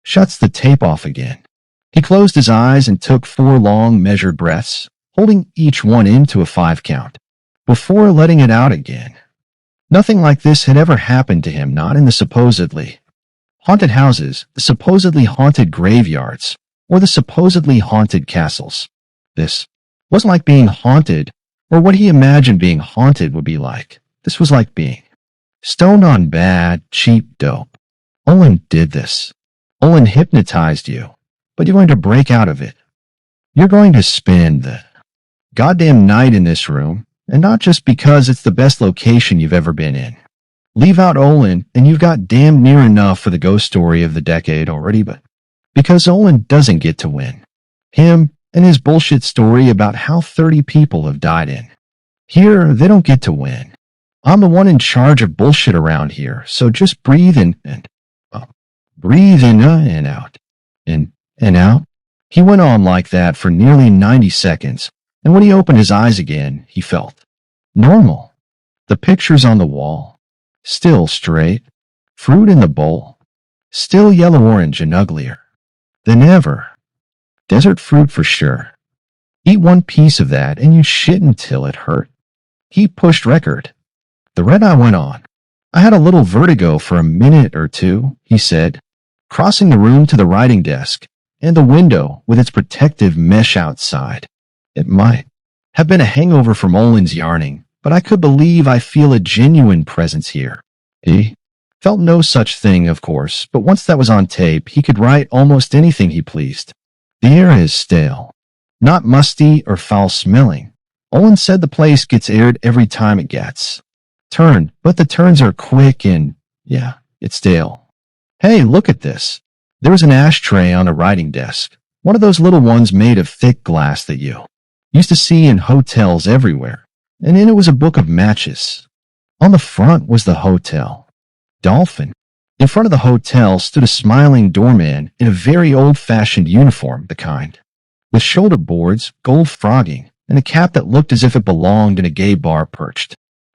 shuts the tape off again. He closed his eyes and took 4 long, measured breaths, holding each one into a 5 count, before letting it out again. Nothing like this had ever happened to him, not in the supposedly haunted houses, the supposedly haunted graveyards, or the supposedly haunted castles. This wasn't like being haunted, or what he imagined being haunted would be like. This was like being stoned on bad, cheap dope. Olin did this. Olin hypnotized you, but you're going to break out of it. You're going to spend the goddamn night in this room, and not just because it's the best location you've ever been in. Leave out Olin, and you've got damn near enough for the ghost story of the decade already, but because Olin doesn't get to win. Him and his bullshit story about how 30 people have died in. Here, they don't get to win. I'm the one in charge of bullshit around here, so just breathe in and breathe in and out. In and out. He went on like that for nearly 90 seconds, and when he opened his eyes again, he felt normal. The pictures on the wall, still straight. Fruit in the bowl, still yellow-orange and uglier than ever. Desert fruit for sure. Eat one piece of that and you shit until it hurt. He pushed record. The red eye went on. I had a little vertigo for a minute or two, he said, crossing the room to the writing desk and the window with its protective mesh outside. It might have been a hangover from Olin's yarning, but I could believe I feel a genuine presence here. He felt no such thing, of course, but once that was on tape, he could write almost anything he pleased. The air is stale, not musty or foul-smelling. Olin said the place gets aired every time it gets turned, but the turns are quick and, yeah, it's stale. Hey, look at this. There was an ashtray on a writing desk, one of those little ones made of thick glass that you used to see in hotels everywhere, and in it was a book of matches. On the front was the hotel Dolphin. In front of the hotel stood a smiling doorman in a very old-fashioned uniform, the kind with shoulder boards, gold frogging, and a cap that looked as if it belonged in a gay bar perched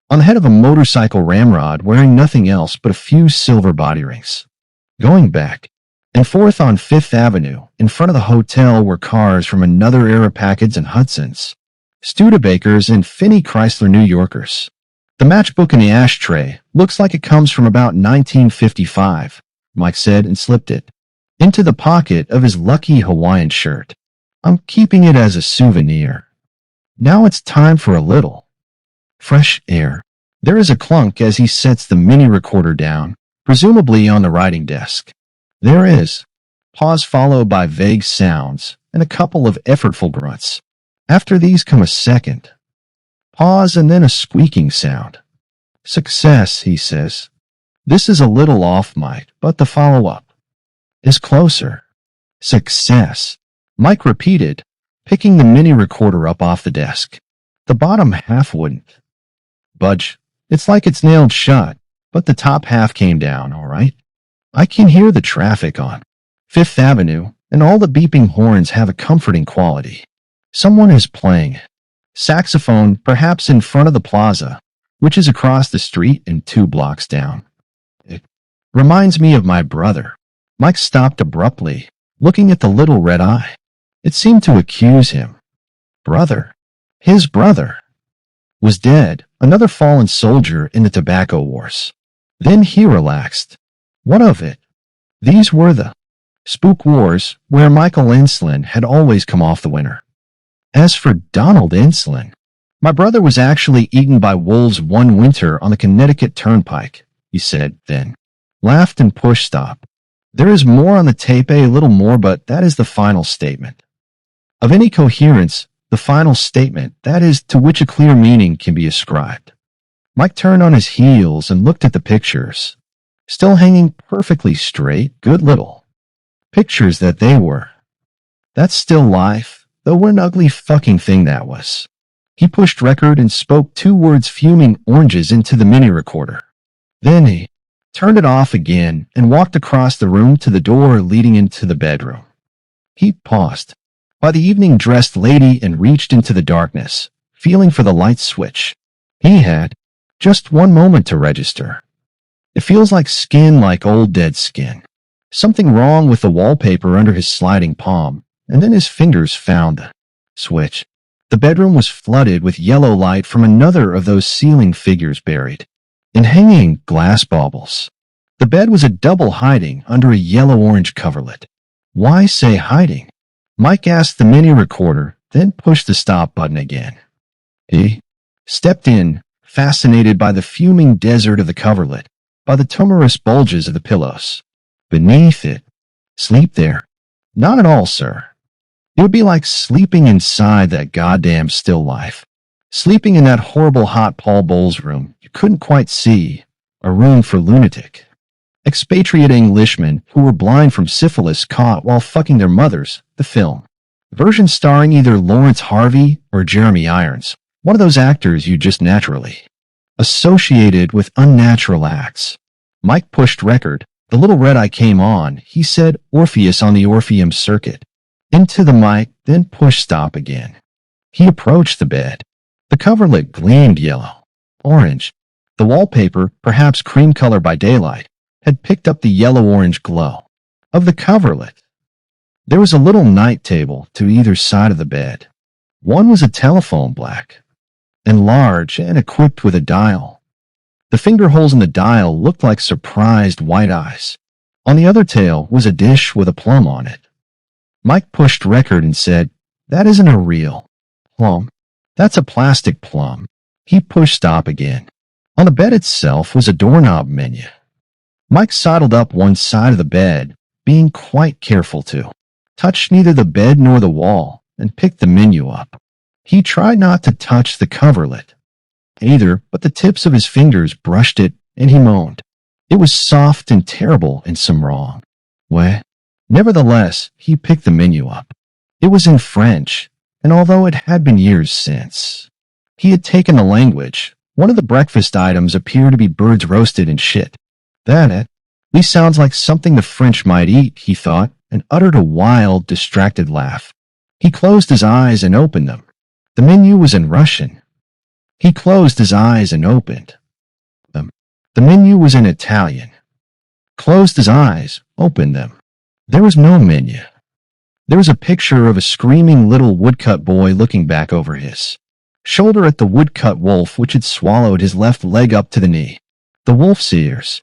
on the head of a motorcycle ramrod wearing nothing else but a few silver body rings. Going back and forth on Fifth Avenue, in front of the hotel were cars from another era Packards and Hudsons, Studebakers and Finney Chrysler New Yorkers. The matchbook in the ashtray looks like it comes from about 1955, Mike said and slipped it into the pocket of his lucky Hawaiian shirt. I'm keeping it as a souvenir. Now it's time for a little fresh air. There is a clunk as he sets the mini recorder down, presumably on the writing desk. There is pause followed by vague sounds and a couple of effortful grunts. After these come a second pause and then a squeaking sound. Success, he says. This is a little off, Mike, but the follow-up is closer. Success, Mike repeated, picking the mini recorder up off the desk. The bottom half wouldn't budge. It's like it's nailed shut, but the top half came down, all right? I can hear the traffic on Fifth Avenue, and all the beeping horns have a comforting quality. Someone is playing saxophone, perhaps in front of the plaza, which is across the street and 2 blocks down. It reminds me of my brother. Mike stopped abruptly, looking at the little red eye. It seemed to accuse him. Brother. His brother was dead, another fallen soldier in the tobacco wars. Then he relaxed. What of it? These were the spook wars where Michael Insulin had always come off the winner. As for Donald Insulin, my brother was actually eaten by wolves one winter on the Connecticut Turnpike, he said, then laughed and pushed stop. There is more on the tape, a little more, but that is the final statement. Of any coherence, the final statement, that is, to which a clear meaning can be ascribed. Mike turned on his heels and looked at the pictures. Still hanging perfectly straight, good little pictures that they were. That's still life. Though what an ugly fucking thing that was. He pushed record and spoke 2 words fuming oranges into the mini recorder. Then he turned it off again and walked across the room to the door leading into the bedroom. He paused by the evening-dressed lady and reached into the darkness, feeling for the light switch. He had just one moment to register. It feels like skin, like old dead skin. Something wrong with the wallpaper under his sliding palm, and then his fingers found the switch. The bedroom was flooded with yellow light from another of those ceiling figures buried in hanging glass baubles. The bed was a double hiding under a yellow-orange coverlet. Why say hiding? Mike asked the mini recorder, then pushed the stop button again. He stepped in, fascinated by the fuming desert of the coverlet, by the tumorous bulges of the pillows. Beneath it, sleep there. Not at all, sir. It would be like sleeping inside that goddamn still life. Sleeping in that horrible hot Paul Bowles room you couldn't quite see, a room for lunatic. Expatriate Englishmen who were blind from syphilis caught while fucking their mothers, the film. Version starring either Lawrence Harvey or Jeremy Irons, one of those actors you just naturally associated with unnatural acts. Mike pushed record. The little red eye came on. He said Orpheus on the Orpheum circuit. Into the mic, then pushed stop again. He approached the bed. The coverlet gleamed yellow, orange. The wallpaper, perhaps cream color by daylight, had picked up the yellow-orange glow of the coverlet. There was a little night table to either side of the bed. One was a telephone black and large and equipped with a dial. The finger holes in the dial looked like surprised white eyes. On the other tail was a dish with a plum on it. Mike pushed record and said, "That isn't a real plum. That's a plastic plum." He pushed stop again. On the bed itself was a doorknob menu. Mike sidled up one side of the bed, being quite careful to touch neither the bed nor the wall, and picked the menu up. He tried not to touch the coverlet either, but the tips of his fingers brushed it, and he moaned. It was soft and terrible in some wrong way. Nevertheless, he picked the menu up. It was in French, and although it had been years since he had taken the language, one of the breakfast items appeared to be birds roasted in shit. That at least sounds like something the French might eat, he thought, and uttered a wild, distracted laugh. He closed his eyes and opened them. The menu was in Russian. He closed his eyes and opened them. The menu was in Italian. Closed his eyes, opened them. There was no menu. There was a picture of a screaming little woodcut boy looking back over his shoulder at the woodcut wolf which had swallowed his left leg up to the knee. The wolf's ears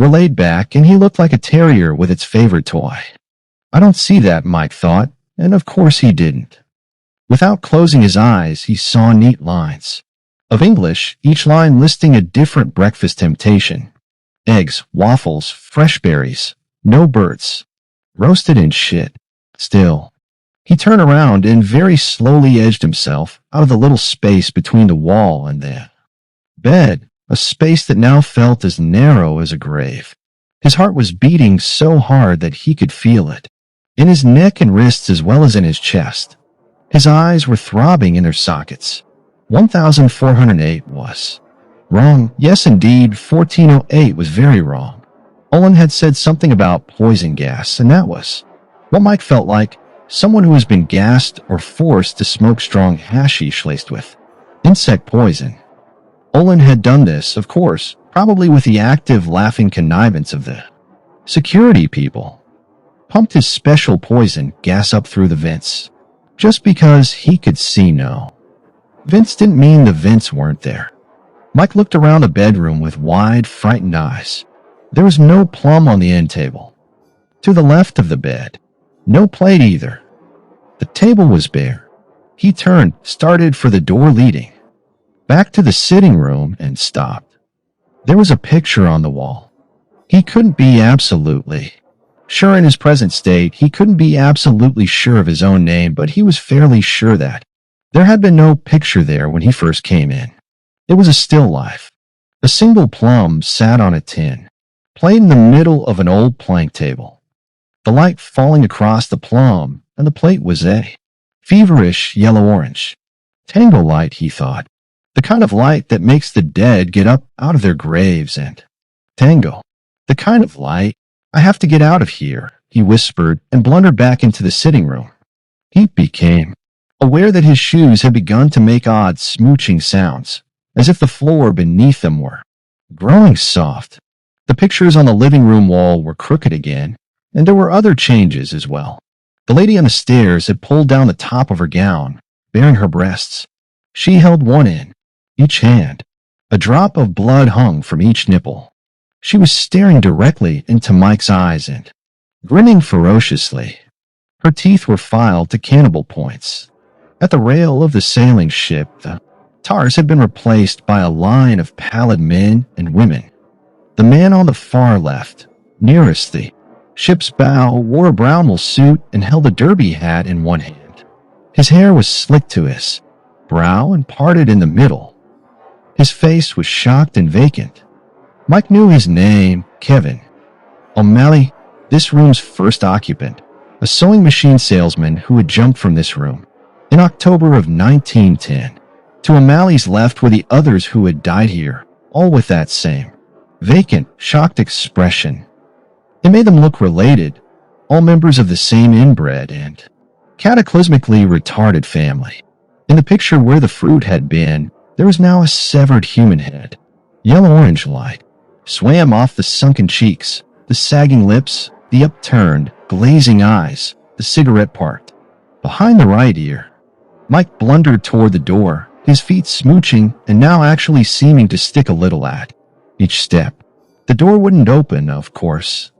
were laid back, and he looked like a terrier with its favorite toy. I don't see that, Mike thought, and of course he didn't. Without closing his eyes, he saw neat lines of English, each line listing a different breakfast temptation. Eggs, waffles, fresh berries, no birds, roasted in shit. Still, he turned around and very slowly edged himself out of the little space between the wall and the bed, a space that now felt as narrow as a grave. His heart was beating so hard that he could feel it, in his neck and wrists as well as in his chest. His eyes were throbbing in their sockets. 1408 was wrong. Yes, indeed, 1408 was very wrong. Olin had said something about poison gas, and that was what Mike felt like, someone who has been gassed or forced to smoke strong hashish laced with insect poison. Olin had done this, of course, probably with the active laughing connivance of the security people. Pumped his special poison gas up through the vents, just because he could see no vents didn't mean the vents weren't there. Mike looked around the bedroom with wide, frightened eyes. There was no plum on the end table. To the left of the bed, no plate either. The table was bare. He turned, started for the door leading back to the sitting room, and stopped. There was a picture on the wall. He couldn't be absolutely sure in his present state. He couldn't be absolutely sure of his own name, but he was fairly sure that there had been no picture there when he first came in. It was a still life. A single plum sat on a tin plate in the middle of an old plank table. The light falling across the plum, and the plate was a feverish yellow-orange tango light, he thought. The kind of light that makes the dead get up out of their graves and tango. The kind of light. I have to get out of here, he whispered, and blundered back into the sitting room. He became aware that his shoes had begun to make odd smooching sounds, as if the floor beneath them were growing soft. The pictures on the living room wall were crooked again. And there were other changes as well. The lady on the stairs had pulled down the top of her gown, baring her breasts. She held one in, each hand. A drop of blood hung from each nipple. She was staring directly into Mike's eyes and grinning ferociously. Her teeth were filed to cannibal points. At the rail of the sailing ship, the tars had been replaced by a line of pallid men and women. The man on the far left, nearest the ship's bow, wore a brown wool suit and held a derby hat in one hand. His hair was slicked to his brow and parted in the middle. His face was shocked and vacant. Mike knew his name, Kevin. O'Malley, this room's first occupant, a sewing machine salesman who had jumped from this room in October of 1910. To O'Malley's left were the others who had died here, all with that same vacant, shocked expression. It made them look related, all members of the same inbred and cataclysmically retarded family. In the picture where the fruit had been, there was now a severed human head. Yellow-orange light swam off the sunken cheeks, the sagging lips, the upturned, glazing eyes, the cigarette part. Behind the right ear, Mike blundered toward the door, his feet smooching and now actually seeming to stick a little at each step. The door wouldn't open, of course.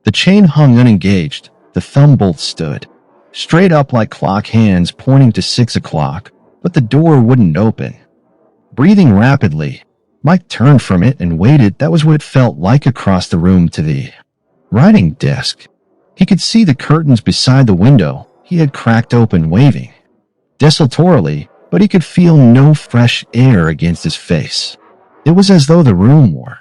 The chain hung unengaged, the thumb bolt stood straight up like clock hands pointing to 6 o'clock, but the door wouldn't open. Breathing rapidly, Mike turned from it and waited. That was what it felt like across the room to the writing desk. He could see the curtains beside the window he had cracked open waving desultorily, but he could feel no fresh air against his face. It was as though the room were